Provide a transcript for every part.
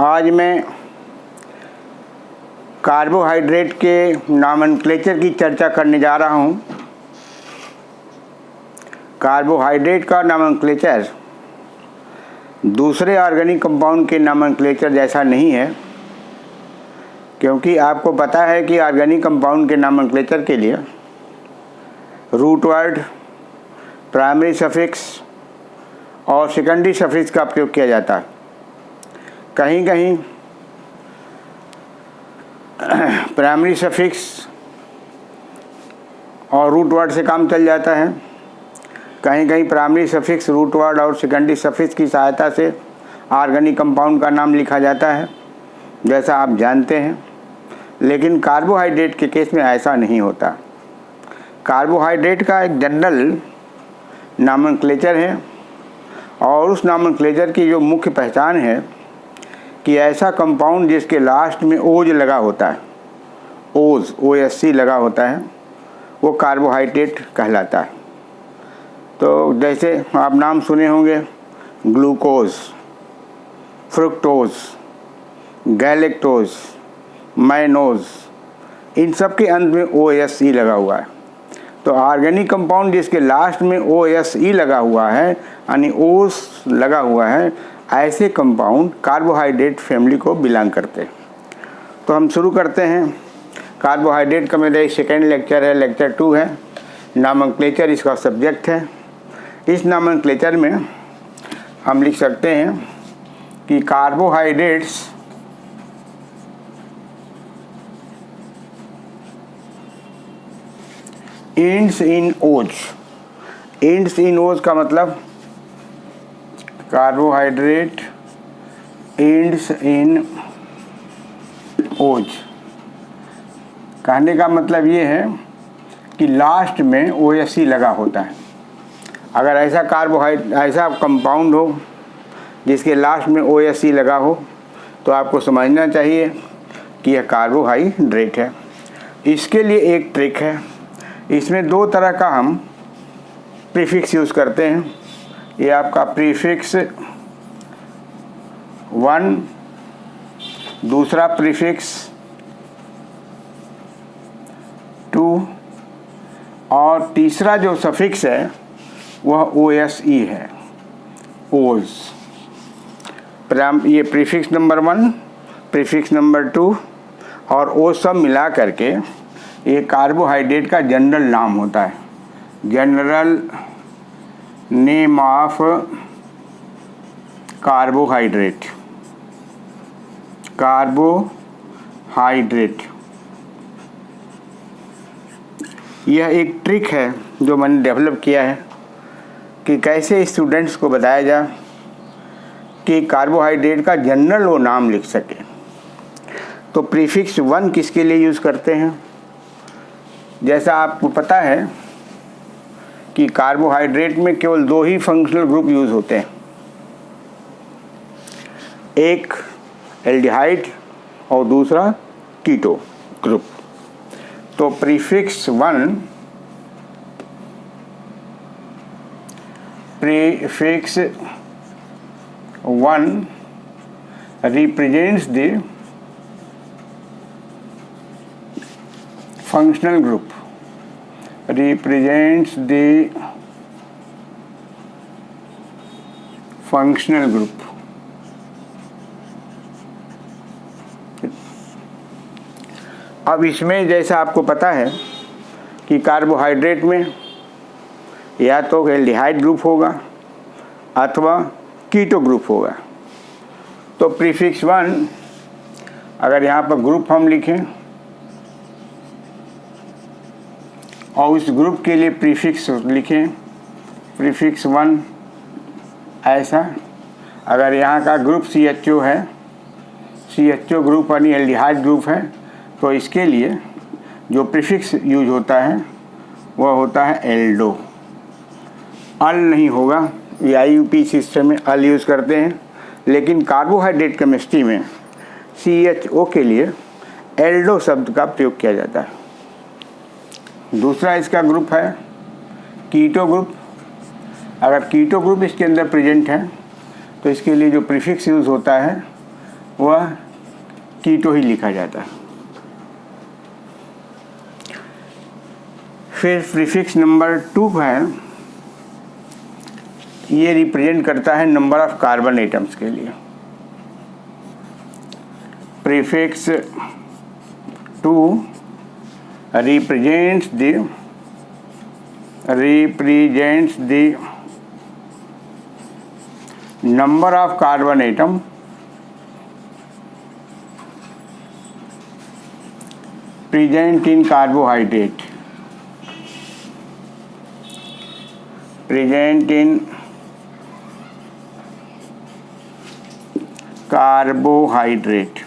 आज मैं कार्बोहाइड्रेट के नॉमेनक्लेचर की चर्चा करने जा रहा हूँ। कार्बोहाइड्रेट का नॉमेनक्लेचर दूसरे ऑर्गेनिक कंपाउंड के नॉमेनक्लेचर जैसा नहीं है, क्योंकि आपको पता है कि ऑर्गेनिक कंपाउंड के नॉमेनक्लेचर के लिए रूट वर्ड, प्राइमरी सफिक्स और सेकेंडरी सफिक्स का प्रयोग किया जाता है। कहीं कहीं प्राइमरी सफिक्स और रूट वर्ड से काम चल जाता है, कहीं कहीं प्राइमरी सफिक्स, रूट वर्ड और सेकेंडरी सफिक्स की सहायता से ऑर्गेनिक कंपाउंड का नाम लिखा जाता है, जैसा आप जानते हैं। लेकिन कार्बोहाइड्रेट के केस में ऐसा नहीं होता। कार्बोहाइड्रेट का एक जनरल नॉमेनक्लेचर है और उस नॉमेनक्लेचर की जो मुख्य पहचान है कि ऐसा कंपाउंड जिसके लास्ट में ओज लगा होता है, ओज OSC लगा होता है, वो कार्बोहाइड्रेट कहलाता है। तो जैसे आप नाम सुने होंगे ग्लूकोज, फ्रुक्टोज, गैलेक्टोज, मैनोज, इन सब के अंत में OSE लगा हुआ है। तो ऑर्गेनिक कंपाउंड जिसके लास्ट में OSE लगा हुआ है, यानी ओस लगा हुआ है, ऐसे कंपाउंड कार्बोहाइड्रेट फैमिली को बिलोंग करते हैं। तो हम शुरू करते हैं। कार्बोहाइड्रेट का मेरा सेकेंड लेक्चर है, लेक्चर 2 है। नॉमेनक्लेचर इसका सब्जेक्ट है। इस नॉमेनक्लेचर में हम लिख सकते हैं कि कार्बोहाइड्रेट्स एंड्स इन ओज। एंड्स इन ओज का मतलब कार्बोहाइड्रेट एंड्स इन ओज कहने का मतलब ये है कि लास्ट में OSE लगा होता है। अगर ऐसा कंपाउंड हो जिसके लास्ट में OSE लगा हो तो आपको समझना चाहिए कि यह कार्बोहाइड्रेट है। इसके लिए एक ट्रिक है। इसमें 2 तरह का हम प्रीफिक्स यूज़ करते हैं। ये आपका प्रीफिक्स 1, दूसरा प्रीफिक्स 2 और तीसरा जो सफिक्स है वह OSE है, ओज। ये प्रीफिक्स नंबर 1, प्रीफिक्स नंबर 2 और ओज सब मिला करके ये कार्बोहाइड्रेट का जनरल नाम होता है, general name of carbohydrate. Carbohydrate यह एक ट्रिक है जो मैंने डेवलप किया है कि कैसे स्टूडेंट्स को बताया जाए कि कार्बोहाइड्रेट का जनरल वो नाम लिख सके। तो प्रीफिक्स 1 किसके लिए यूज़ करते हैं? जैसा आपको पता है कि कार्बोहाइड्रेट में केवल 2 ही फंक्शनल ग्रुप यूज़ होते हैं, एक एल्डिहाइड और दूसरा कीटो ग्रुप। तो prefix 1 represents the functional group, represents the functional group। अब इसमें जैसा आपको पता है कि कार्बोहाइड्रेट में या तो एल्डिहाइड ग्रुप होगा अथवा कीटो ग्रुप होगा। तो प्रीफिक्स 1 अगर यहाँ पर ग्रुप हम लिखें और उस ग्रुप के लिए प्रीफिक्स लिखें, प्रीफिक्स 1 ऐसा। अगर यहाँ का ग्रुप CHO है, CHO ग्रुप यानी एल्डिहाइड ग्रुप है, तो इसके लिए जो प्रीफिक्स यूज होता है वह होता है एल्डो। अल नहीं होगा, ये IUP सिस्टम में अल यूज़ करते हैं, लेकिन कार्बोहाइड्रेट केमिस्ट्री में CHO के लिए एल्डो शब्द का प्रयोग किया जाता है। दूसरा इसका ग्रुप है कीटो ग्रुप। अगर कीटो ग्रुप इसके अंदर प्रेजेंट है तो इसके लिए जो प्रीफिक्स यूज़ होता है वह कीटो ही लिखा जाता है। फिर प्रीफिक्स नंबर 2 है, ये रिप्रेजेंट करता है नंबर ऑफ कार्बन एटम्स के लिए। Prefix 2 represents the number of carbon atom present in carbohydrate, present in carbohydrate।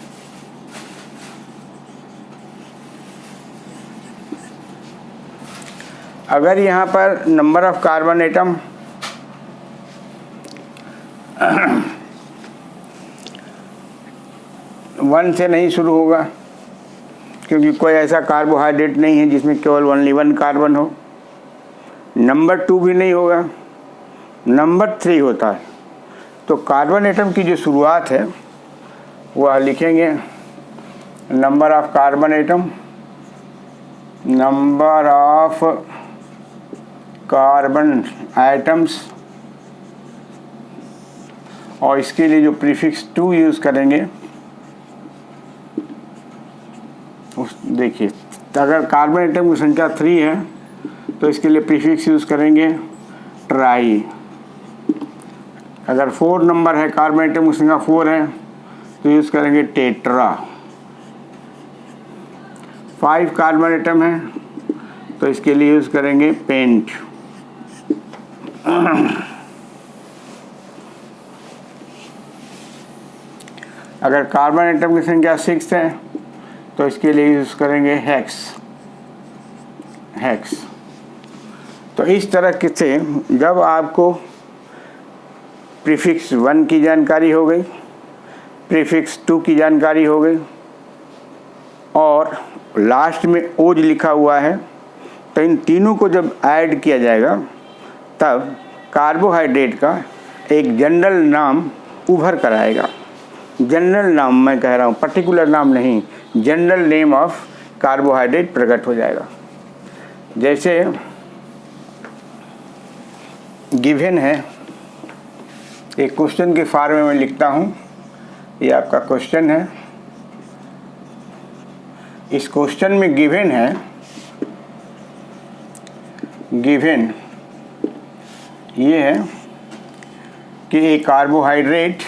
अगर यहाँ पर number of carbon atom one से नहीं शुरू होगा, क्योंकि कोई ऐसा कार्बोहाइड्रेट नहीं है जिसमें केवल ओनली 1 कार्बन हो। नंबर 2 भी नहीं होगा, नंबर 3 होता है। तो कार्बन एटम की जो शुरुआत है वह लिखेंगे number of carbon atom, number of carbon atoms, और इसके लिए जो प्रीफिक्स 2 यूज़ करेंगे उस देखिए, अगर कार्बन एटम की संख्या 3 है तो इसके लिए प्रीफिक्स यूज़ करेंगे ट्राई। अगर 4 नंबर है, कार्बन एटम की संख्या 4 है तो यूज़ करेंगे टेट्रा। 5 कार्बन एटम है तो इसके लिए यूज़ करेंगे पेंट। अगर कार्बन एटम की संख्या 6 है तो इसके लिए यूज़ करेंगे हेक्स। तो इस तरह से जब आपको प्रीफिक्स 1 की जानकारी हो गई, प्रीफिक्स 2 की जानकारी हो गई और लास्ट में ओज लिखा हुआ है, तो इन तीनों को जब ऐड किया जाएगा तब कार्बोहाइड्रेट का एक जनरल नाम उभर कर आएगा। जनरल नाम मैं कह रहा हूँ, पर्टिकुलर नाम नहीं, जनरल नेम ऑफ कार्बोहाइड्रेट प्रकट हो जाएगा। जैसे गिवन है, एक क्वेश्चन के फॉर्म में मैं लिखता हूँ, ये आपका क्वेश्चन है। इस क्वेश्चन में गिवन है, गिवन ये है कि एक carbohydrate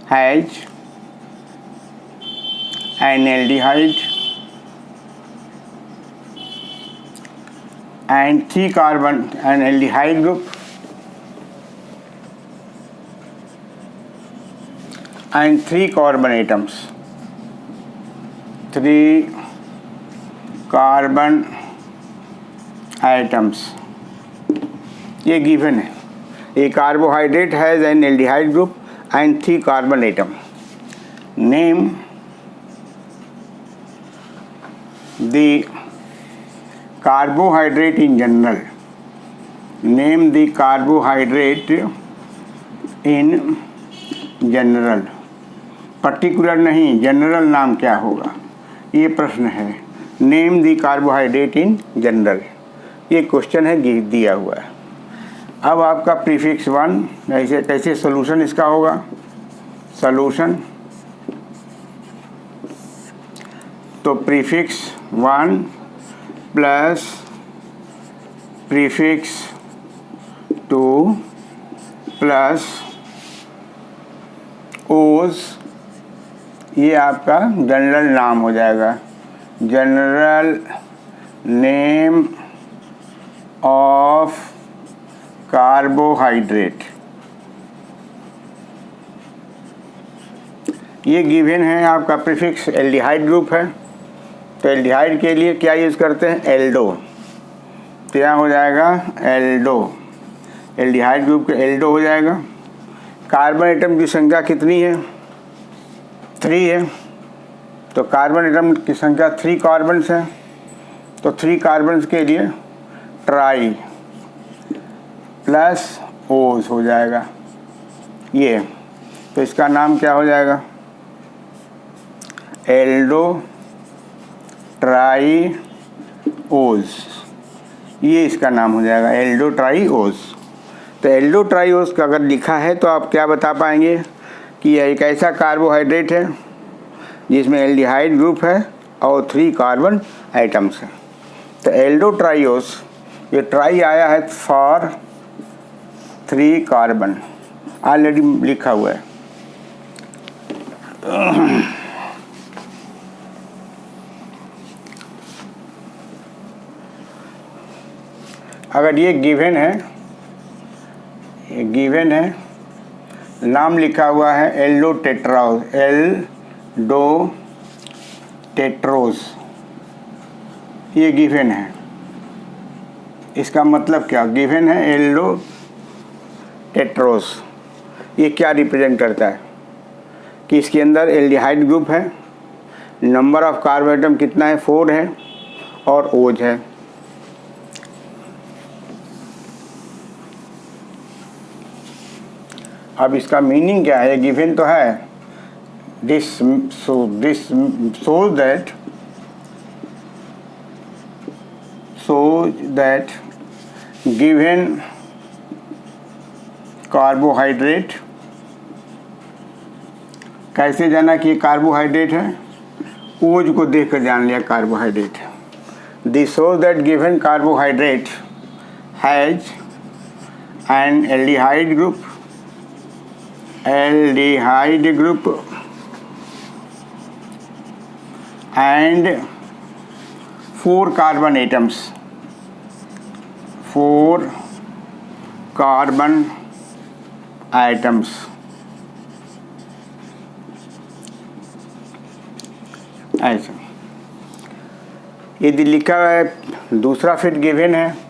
has an aldehyde and 3 carbon, an aldehyde group and 3 carbon atoms, 3 carbon atoms, ये गिवन है। A carbohydrate has an aldehyde group and 3 carbon atom. Name the carbohydrate in general, name the carbohydrate in general. Particular नहीं, general नाम क्या होगा, ये प्रश्न है। Name the carbohydrate in general, ये क्वेश्चन है दिया हुआ है। अब आपका प्रीफिक्स 1 ऐसे कैसे सोल्यूशन इसका होगा, सोल्यूशन तो प्रीफिक्स 1 प्लस प्रीफिक्स 2 प्लस ओज, ये आपका जनरल नाम हो जाएगा, जनरल नेम ऑफ कार्बोहाइड्रेट। ये गिवन है आपका प्रीफिक्स एल्डिहाइड ग्रुप है, तो एल्डिहाइड के लिए क्या यूज़ करते हैं, एल्डो। तो यहाँ हो जाएगा एल्डो, एल्डिहाइड ग्रुप का एल्डो हो जाएगा। कार्बन एटम की संख्या कितनी है, 3 है, तो कार्बन एटम की संख्या 3 कार्बन्स है, तो 3 कार्बन्स के लिए ट्राई प्लस ओज हो जाएगा ये। तो इसका नाम क्या हो जाएगा? एल्डो ट्राई ओज, ये इसका नाम हो जाएगा एल्डो ट्राई ओज। तो एल्डो ट्राई ओज का अगर लिखा है तो आप क्या बता पाएंगे कि यह एक ऐसा कार्बोहाइड्रेट है जिसमें एल्डिहाइड ग्रुप है और 3 कार्बन आइटम्स हैं। तो एल्डो ट्राई ओज, ये ट्राई आया है फॉर 3 कार्बन, ऑलरेडी लिखा हुआ है। अगर ये गिवन है, नाम लिखा हुआ है एल्डो टेट्रोज, ये गिवन है। इसका मतलब क्या? गिवन है एल्डो टेट्रोज, ये क्या रिप्रेजेंट करता है कि इसके अंदर एल्डिहाइड ग्रुप है, नंबर ऑफ कार्बन आइटम कितना है? 4 है और ओज है। अब इसका मीनिंग क्या है? गिवन तो है, this shows that given carbohydrate, कैसे जाना कि ये कार्बोहाइड्रेट है? ओज को देखकर जान लिया कार्बोहाइड्रेट है। This shows that given carbohydrate has an aldehyde group and 4 carbon atoms, 4 carbon atoms। ऐसा यदि लिखा है दूसरा फिट गिवन है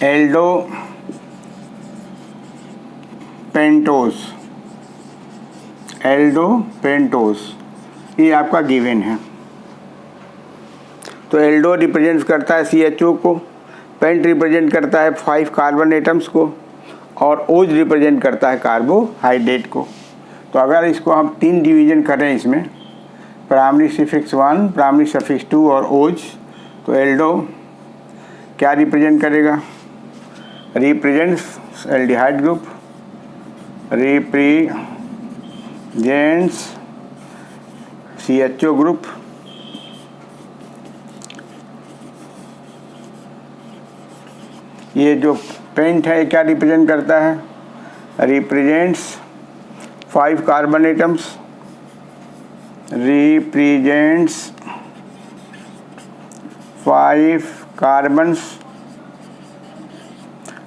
एल्डो पेंटोस, ये आपका गिवन है। तो एल्डो रिप्रेजेंट करता है CHO को, पेंट रिप्रेजेंट करता है 5 कार्बन एटम्स को और ओज रिप्रेजेंट करता है कार्बोहाइड्रेट को। तो अगर इसको हम 3 डिवीजन करें इसमें, प्राइमरी सफिक्स 1, प्राइमरी सफिक्स 2 और ओज, तो एल्डो क्या रिप्रेजेंट करेगा? Represents aldehyde group, represents CHO group, ये जो पेंट है क्या रिप्रेजेंट करता है? Represents 5 carbon atoms, represents 5 carbons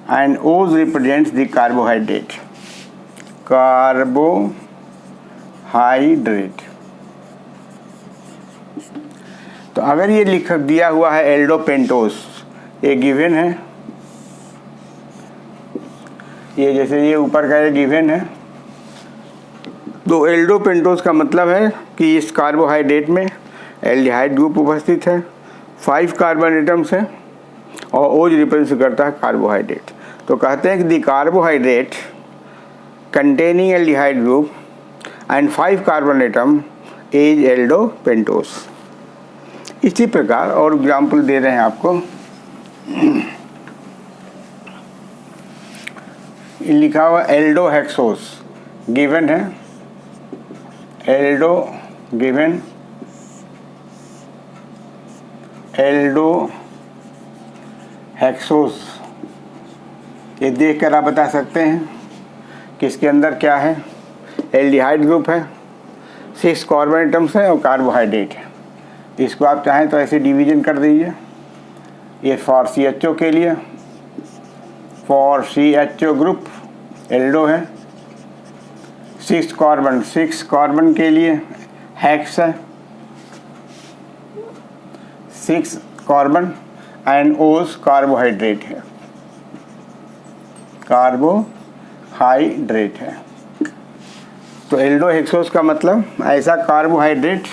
and O's represents the carbohydrate। तो अगर ये लिख दिया हुआ है एल्डो पेंटोस, ये गिवन है, ये जैसे ये ऊपर का ये गिवन है, तो एल्डो पेंटोस का मतलब है कि इस कार्बोहाइड्रेट में एल्डिहाइड ग्रुप उपस्थित है, 5 कार्बन एटम्स है और ओज रिप्रेजेंट करता है कार्बोहाइड्रेट। तो कहते हैं कि the carbohydrate containing aldehyde group and 5 carbon atom is Aldo pentose. इसी प्रकार और एग्जाम्पल दे रहे हैं आपको। लिखा हुआ एल्डो हेक्सोस, गिवन है एल्डो हेक्सोस, ये देख कर आप बता सकते हैं कि इसके अंदर क्या है? एल्डिहाइड ग्रुप है, 6 कार्बन एटम्स है और कार्बोहाइड्रेट है। इसको आप चाहें तो ऐसे डिवीजन कर दीजिए। ये फॉर CHO के लिए, फॉर CHO ग्रुप एल्डो है, 6 कार्बन के लिए हेक्स है, 6 कार्बन एंड ओज कार्बोहाइड्रेट है, तो एल्डो हेक्सोस का मतलब ऐसा कार्बोहाइड्रेट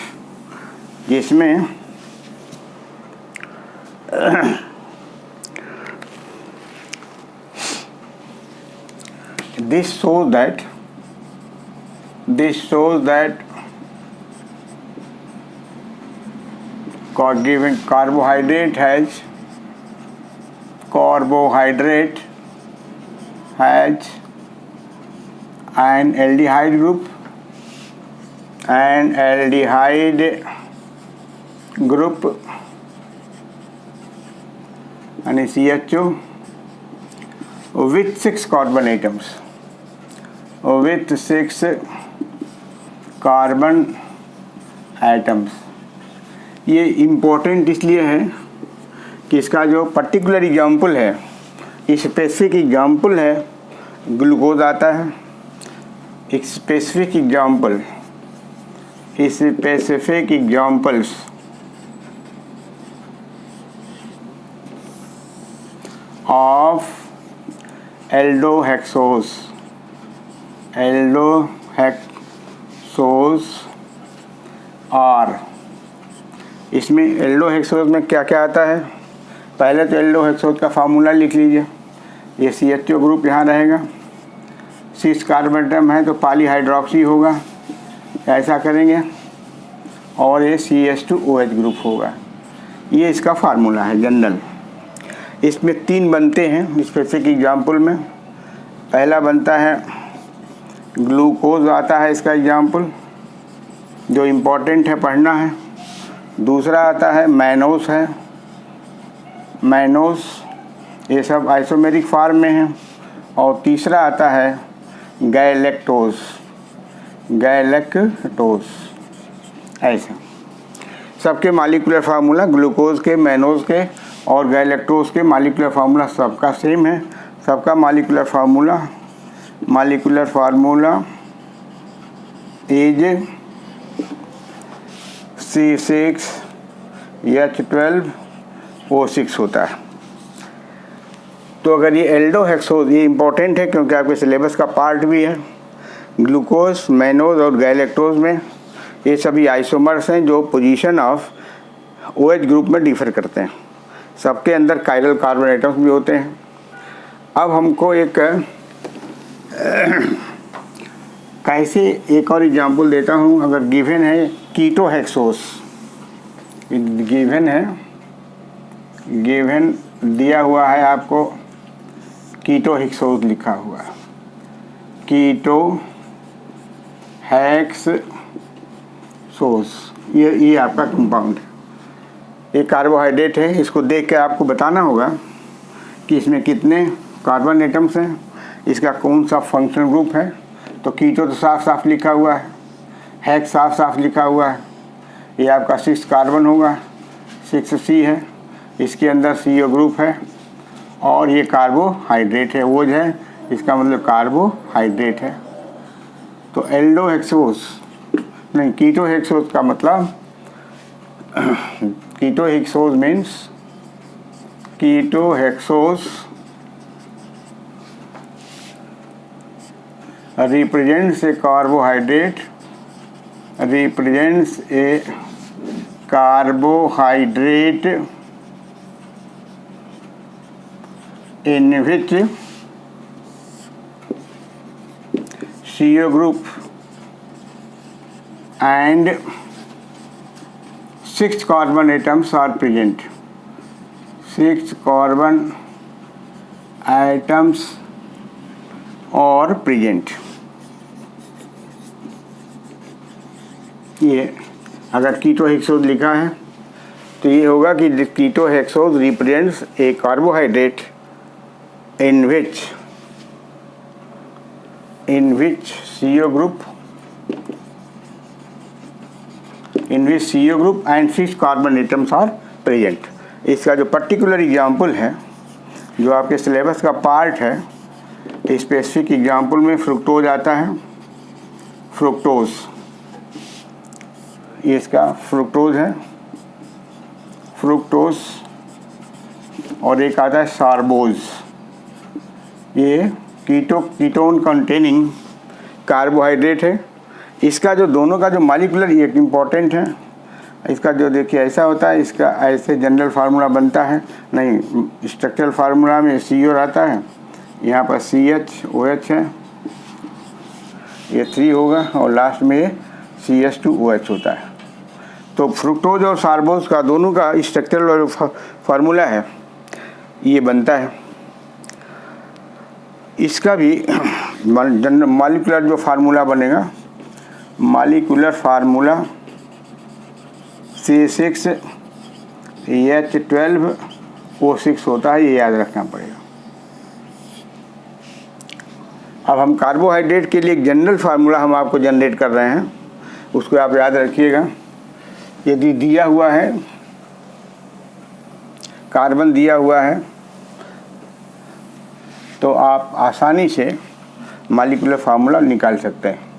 जिसमें This shows that given carbohydrate has an aldehyde group, and CHO with 6 carbon atoms, ये इम्पोर्टेंट इसलिए है कि इसका जो पर्टिकुलर एग्जाम्पल है, स्पेसिफिक एग्जाम्पल है, ग्लूकोज आता है। एक स्पेसिफिक एग्जाम्पल्स ऑफ एल्डोहेक्सोस आर। इसमें एल्डोहेक्सोस में क्या क्या आता है? पहले तो एल्डोहेक्सोस का फार्मूला लिख लीजिए। ये CHO ग्रुप यहाँ रहेगा, 6 कार्बन एटम है तो पॉलीहाइड्रोक्सी होगा, ऐसा करेंगे, और ये CH2OH ग्रुप होगा। ये इसका फार्मूला है जनरल। इसमें 3 बनते हैं स्पेसिफिक एग्जाम्पल में। पहला बनता है ग्लूकोज, आता है इसका एग्जाम्पल जो इम्पोर्टेंट है, पढ़ना है। दूसरा आता है मैनोस ये सब आइसोमेरिक फॉर्म में है। और तीसरा आता है गैलेक्टोज ऐसा। सबके मॉलिक्यूलर फार्मूला ग्लूकोज के, मैनोज के और गैलेक्टोज के मॉलिक्यूलर फार्मूला सबका सेम है। सबका मॉलिक्यूलर फार्मूला इज C6H12O6 होता है। तो अगर ये एल्डोहेक्सोज, ये इम्पोर्टेंट है क्योंकि आपके सिलेबस का पार्ट भी है। ग्लूकोज, मैनोज और गैलेक्टोज में ये सभी आइसोमर्स हैं जो पोजीशन ऑफ OH ग्रुप में डिफर करते हैं। सबके अंदर कायरल कार्बन एटम्स भी होते हैं। अब हमको एक कैसे एक और एग्जांपल देता हूँ। अगर गिवन है कीटोहेक्सोस, गिवन दिया हुआ है आपको कीटोहेक्सोस लिखा हुआ है, कीटोहेक्सोस, ये आपका कंपाउंड है। ये कार्बोहाइड्रेट है। इसको देख के आपको बताना होगा कि इसमें कितने कार्बन एटम्स हैं, इसका कौन सा फंक्शनल ग्रुप है। तो कीटो तो साफ साफ लिखा हुआ है, हेक्स साफ साफ लिखा हुआ है। ये आपका 6 कार्बन होगा, 6C है, इसके अंदर CO ग्रुप है, और ये कार्बोहाइड्रेट है, ओज है, इसका मतलब कार्बोहाइड्रेट है। तो एल्डोहेक्सोस नहीं, कीटोहेक्सोस का मतलब कीटोहेक्सोस means कीटोहेक्सोस represents a carbohydrate in which CO group and 6 carbon atoms are present. 6 carbon atoms are present. ये अगर कीटोहेक्सोस लिखा है तो ये होगा कि ketohexose represents a carbohydrate in which CO group and 6 carbon atoms are present. इसका जो पर्टिकुलर एग्जाम्पल है, जो आपके सिलेबस का पार्ट है, स्पेसिफिक एग्जाम्पल में फ्रुक्टोज आता है। फ्रुक्टोज, ये इसका फ्रुक्टोज है, फ्रुक्टोज। और एक आता है सार्बोज, ये कीटोन कंटेनिंग कार्बोहाइड्रेट है। इसका जो दोनों का जो मॉलिक्यूलर एक इम्पॉर्टेंट है, इसका जो देखिए ऐसा होता है, इसका ऐसे जनरल फार्मूला बनता है नहीं, स्ट्रक्चरल फार्मूला में CO आता है, यहाँ पर CH है, ये 3 होगा और लास्ट में ये CH2OH होता है। तो फ्रुक्टोज और सार्बोज का दोनों का स्ट्रक्चरल फार्मूला है, ये बनता है। इसका भी मॉलिक्यूलर जो फार्मूला बनेगा, मॉलिक्यूलर फार्मूला C6H12O6 होता है, ये याद रखना पड़ेगा। अब हम कार्बोहाइड्रेट के लिए एक जनरल फार्मूला हम आपको जनरेट कर रहे हैं, उसको आप याद रखिएगा। यदि दिया हुआ है, कार्बन दिया हुआ है, तो आप आसानी से मॉलिक्यूलर फार्मूला निकाल सकते हैं।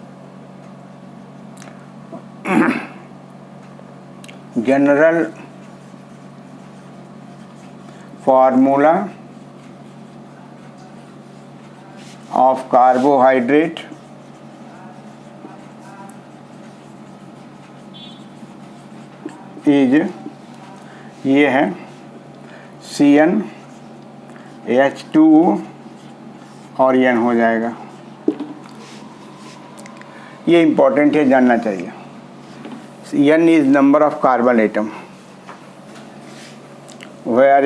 General formula of carbohydrate is, ये है CnH2O और N हो जाएगा। ये इम्पोर्टेंट है, जानना चाहिए। N is number of carbon atom, where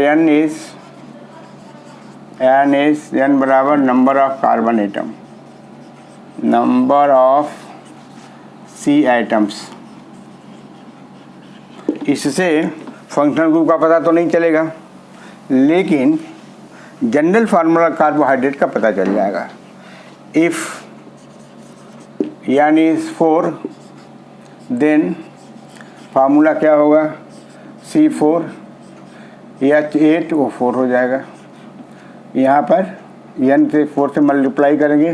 N बराबर number of carbon atom, number of C atoms. इससे फंक्शनल ग्रुप का पता तो नहीं चलेगा, लेकिन जनरल फार्मूला कार्बोहाइड्रेट का पता चल जाएगा। If N is 4, then formula क्या होगा, C4H8O4 हो जाएगा। यहाँ पर N से 4 से मल्टीप्लाई करेंगे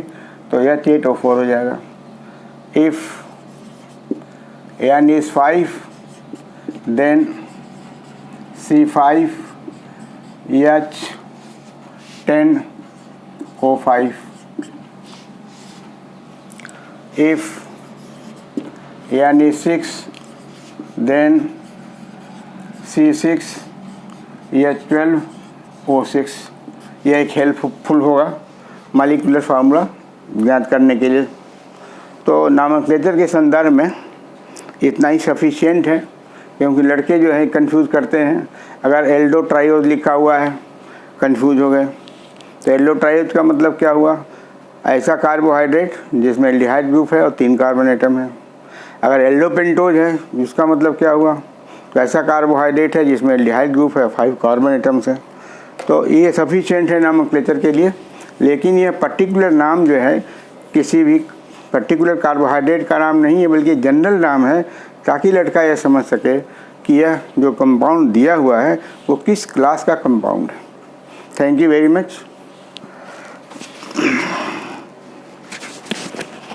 तो H8O4 हो जाएगा। If N is 5, then C5H10O5। if N is 6, then C6H12O6। यह एक हेल्पफुल होगा मॉलिक्यूलर फार्मूला ज्ञात करने के लिए। तो नॉमेनक्लेचर के संदर्भ में इतना ही सफिशिएंट है, क्योंकि लड़के जो है कंफ्यूज करते हैं। अगर एल्डो ट्रायोज लिखा हुआ है, कंफ्यूज हो गए। तो एल्डो ट्रायोज का मतलब क्या हुआ, ऐसा कार्बोहाइड्रेट जिसमें एल्डिहाइड ग्रुप है और 3 कार्बन एटम है। अगर एल्डोपेंटोज है, इसका मतलब क्या हुआ, तो ऐसा कार्बोहाइड्रेट है जिसमें एल्डिहाइड ग्रुप है, 5 कार्बन एटम्स है। तो ये सफिशिएंट है नॉमेनक्लेचर के लिए। लेकिन ये पर्टिकुलर नाम जो है किसी भी पर्टिकुलर कार्बोहाइड्रेट का नाम नहीं है, बल्कि जनरल नाम है, ताकि लड़का यह समझ सके कि यह जो कंपाउंड दिया हुआ है वो किस क्लास का कंपाउंड है। Thank you very much.